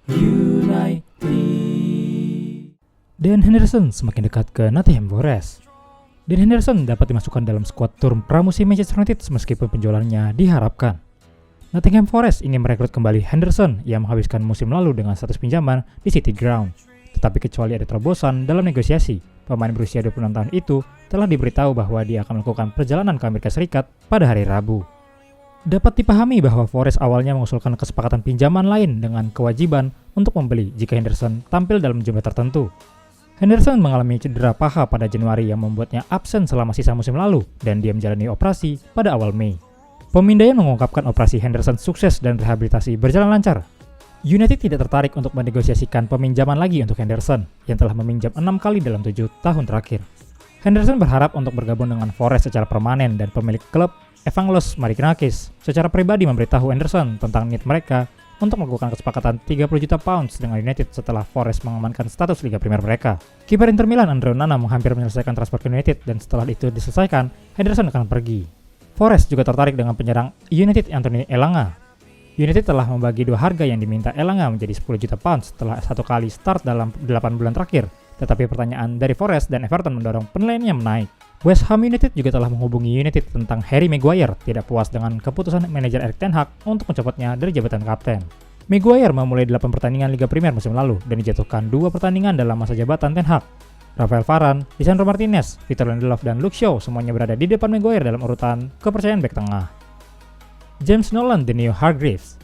United. Dan Henderson semakin dekat ke Nottingham Forest. Dan Henderson dapat dimasukkan dalam skuad turun pramusim Manchester United meskipun penjualannya diharapkan. Nottingham Forest ingin merekrut kembali Henderson yang menghabiskan musim lalu dengan status pinjaman di City Ground. Tetapi kecuali ada terobosan dalam negosiasi, pemain berusia 26 tahun itu telah diberitahu bahwa dia akan melakukan perjalanan ke Amerika Serikat pada hari Rabu. Dapat dipahami bahwa Forest awalnya mengusulkan kesepakatan pinjaman lain dengan kewajiban untuk membeli jika Henderson tampil dalam jumlah tertentu. Henderson mengalami cedera paha pada Januari yang membuatnya absen selama sisa musim lalu dan dia menjalani operasi pada awal Mei. Pemindaian mengungkapkan operasi Henderson sukses dan rehabilitasi berjalan lancar. United tidak tertarik untuk menegosiasikan peminjaman lagi untuk Henderson yang telah meminjam 6 kali dalam 7 tahun terakhir. Henderson berharap untuk bergabung dengan Forest secara permanen dan pemilik klub Evangelos Marinakis secara pribadi memberitahu Henderson tentang niat mereka untuk melakukan kesepakatan 30 juta pounds dengan United setelah Forest mengamankan status Liga Primer mereka. Kiper Inter Milan Andre Onana hampir menyelesaikan transfer ke United dan setelah itu diselesaikan, Henderson akan pergi. Forest juga tertarik dengan penyerang United Anthony Elanga. United telah membagi dua harga yang diminta Elanga menjadi 10 juta pounds setelah satu kali start dalam 8 bulan terakhir. Tetapi pertanyaan dari Forest dan Everton mendorong penilaiannya menaik. West Ham United juga telah menghubungi United tentang Harry Maguire tidak puas dengan keputusan manajer Erik ten Hag untuk mencopotnya dari jabatan kapten. Maguire memulai 8 pertandingan Liga Primer musim lalu dan dijatuhkan 2 pertandingan dalam masa jabatan ten Hag. Rafael Varane, Lisandro Martinez, Victor Lindelof, dan Luke Shaw semuanya berada di depan Maguire dalam urutan kepercayaan bek tengah. James Nolan, The New Hargreaves.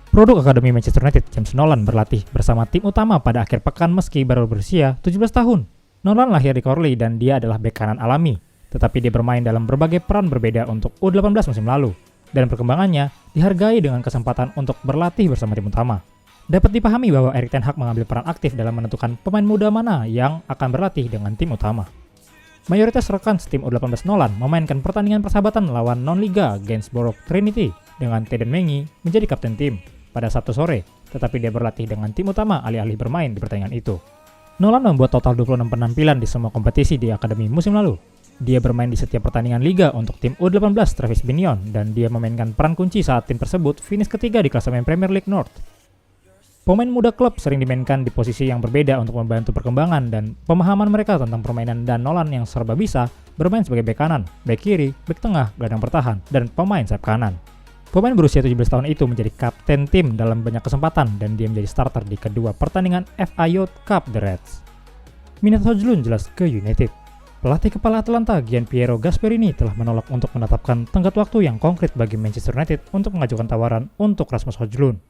Produk Akademi Manchester United, James Nolan berlatih bersama tim utama pada akhir pekan meski baru berusia 17 tahun. Nolan lahir di Corley dan dia adalah bek kanan alami, tetapi dia bermain dalam berbagai peran berbeda untuk U18 musim lalu, dan perkembangannya dihargai dengan kesempatan untuk berlatih bersama tim utama. Dapat dipahami bahwa Erik ten Hag mengambil peran aktif dalam menentukan pemain muda mana yang akan berlatih dengan tim utama. Mayoritas rekan tim U18 Nolan memainkan pertandingan persahabatan lawan non-liga Gainsborough Trinity dengan Teden Mengi menjadi kapten tim pada Sabtu sore, tetapi dia berlatih dengan tim utama alih-alih bermain di pertandingan itu. Nolan membuat total 26 penampilan di semua kompetisi di akademi musim lalu. Dia bermain di setiap pertandingan liga untuk tim U18 Travis Binion dan dia memainkan peran kunci saat tim tersebut finish ketiga di klasemen Premier League North. Pemain muda klub sering dimainkan di posisi yang berbeda untuk membantu perkembangan dan pemahaman mereka tentang permainan dan Nolan yang serba bisa bermain sebagai bek kanan, bek kiri, bek tengah, gelandang bertahan, dan pemain sayap kanan. Pemain berusia 17 tahun itu menjadi kapten tim dalam banyak kesempatan dan dia menjadi starter di kedua pertandingan FA Youth Cup The Reds. Minat Højlund jelas ke United. Pelatih kepala Atalanta Gianpiero Gasperini telah menolak untuk menetapkan tenggat waktu yang konkret bagi Manchester United untuk mengajukan tawaran untuk Rasmus Højlund.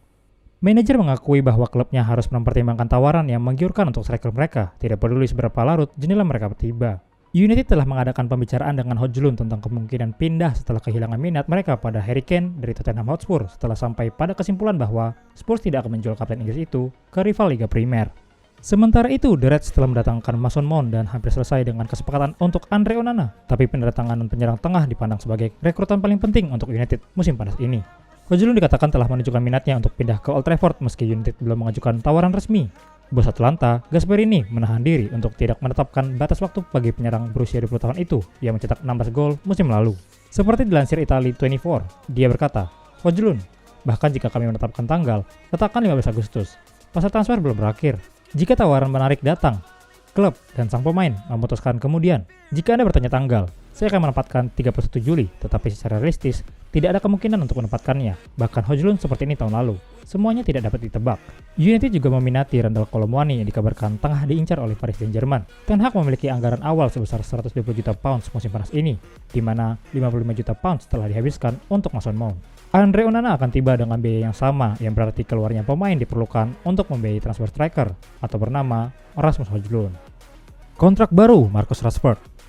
Manajer mengakui bahwa klubnya harus mempertimbangkan tawaran yang menggiurkan untuk striker mereka, tidak peduli seberapa larut jendela mereka tiba. United telah mengadakan pembicaraan dengan Højlund tentang kemungkinan pindah setelah kehilangan minat mereka pada Harry Kane dari Tottenham Hotspur setelah sampai pada kesimpulan bahwa Spurs tidak akan menjual kapten Inggris itu ke rival Liga Primer. Sementara itu, The Reds telah mendatangkan Mason Mount dan hampir selesai dengan kesepakatan untuk Andre Onana, tapi pendatangan penyerang tengah dipandang sebagai rekrutan paling penting untuk United musim panas ini. Højlund dikatakan telah menunjukkan minatnya untuk pindah ke Old Trafford meski United belum mengajukan tawaran resmi. Bos Atalanta, Gasperini menahan diri untuk tidak menetapkan batas waktu bagi penyerang berusia 20 tahun itu yang mencetak 16 gol musim lalu. Seperti dilansir Italia 24, dia berkata, Højlund, bahkan jika kami menetapkan tanggal, letakkan 15 Agustus. Masa transfer belum berakhir. Jika tawaran menarik datang, klub dan sang pemain memutuskan kemudian. Jika Anda bertanya tanggal, saya akan menempatkan 31 Juli, tetapi secara realistis, tidak ada kemungkinan untuk menempatkannya. Bahkan Højlund seperti ini tahun lalu. Semuanya tidak dapat ditebak. United juga meminati Randal Kolo Muani yang dikabarkan tengah diincar oleh Paris Saint-Germain. Ten Hag memiliki anggaran awal sebesar 120 juta pounds musim panas ini, di mana 55 juta pounds telah dihabiskan untuk Mason Mount. Andre Onana akan tiba dengan biaya yang sama, yang berarti keluarnya pemain diperlukan untuk membiayai transfer striker atau bernama Rasmus Højlund. Kontrak baru Marcus Rashford.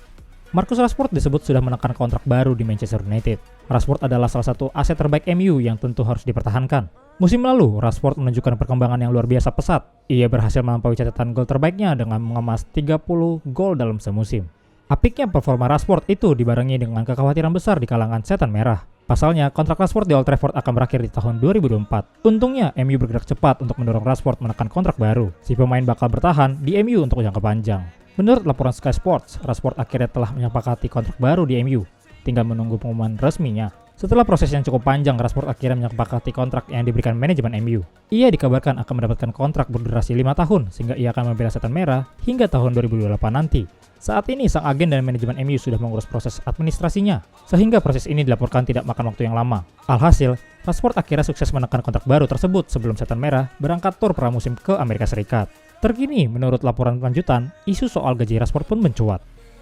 Marcus Rashford disebut sudah menekan kontrak baru di Manchester United. Rashford adalah salah satu aset terbaik MU yang tentu harus dipertahankan. Musim lalu, Rashford menunjukkan perkembangan yang luar biasa pesat. Ia berhasil melampaui catatan gol terbaiknya dengan mengemas 30 gol dalam semusim. Apiknya performa Rashford itu dibarengi dengan kekhawatiran besar di kalangan setan merah. Pasalnya, kontrak Rashford di Old Trafford akan berakhir di tahun 2024. Untungnya, MU bergerak cepat untuk mendorong Rashford menekan kontrak baru. Si pemain bakal bertahan di MU untuk jangka panjang. Menurut laporan Sky Sports, Rashford akhirnya telah menyepakati kontrak baru di MU. Tinggal menunggu pengumuman resminya. Setelah proses yang cukup panjang, Rashford akhirnya menyepakati kontrak yang diberikan manajemen MU. Ia dikabarkan akan mendapatkan kontrak berdurasi 5 tahun, sehingga ia akan membela setan merah hingga tahun 2028 nanti. Saat ini, sang agen dan manajemen MU sudah mengurus proses administrasinya, sehingga proses ini dilaporkan tidak makan waktu yang lama. Alhasil, Rashford akhirnya sukses menekan kontrak baru tersebut sebelum setan merah berangkat tur pramusim ke Amerika Serikat. Terkini, menurut laporan lanjutan, isu soal gaji Rashford pun mencuat.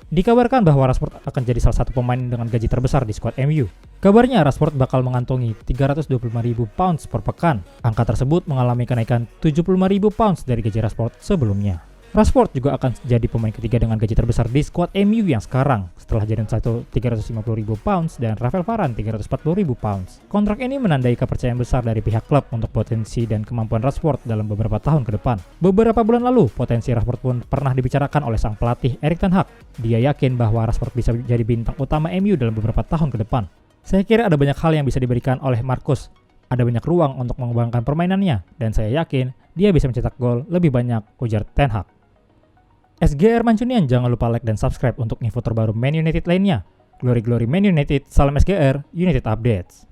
Dikabarkan bahwa Rashford akan jadi salah satu pemain dengan gaji terbesar di skuad MU. Kabarnya Rashford bakal mengantongi 325.000 pounds per pekan. Angka tersebut mengalami kenaikan 75.000 pounds dari gaji Rashford sebelumnya. Rashford juga akan jadi pemain ketiga dengan gaji terbesar di skuad MU yang sekarang, setelah Jadon Sancho 350.000 pounds dan Rafael Varane 340.000 pounds. Kontrak ini menandai kepercayaan besar dari pihak klub untuk potensi dan kemampuan Rashford dalam beberapa tahun ke depan. Beberapa bulan lalu, potensi Rashford pun pernah dibicarakan oleh sang pelatih Erik ten Hag. Dia yakin bahwa Rashford bisa jadi bintang utama MU dalam beberapa tahun ke depan. Saya kira ada banyak hal yang bisa diberikan oleh Marcus. Ada banyak ruang untuk mengembangkan permainannya, dan saya yakin dia bisa mencetak gol lebih banyak, ujar ten Hag. SGR Mancunian, jangan lupa like dan subscribe untuk info terbaru Man United lainnya. Glory Man United, salam SGR, United Updates.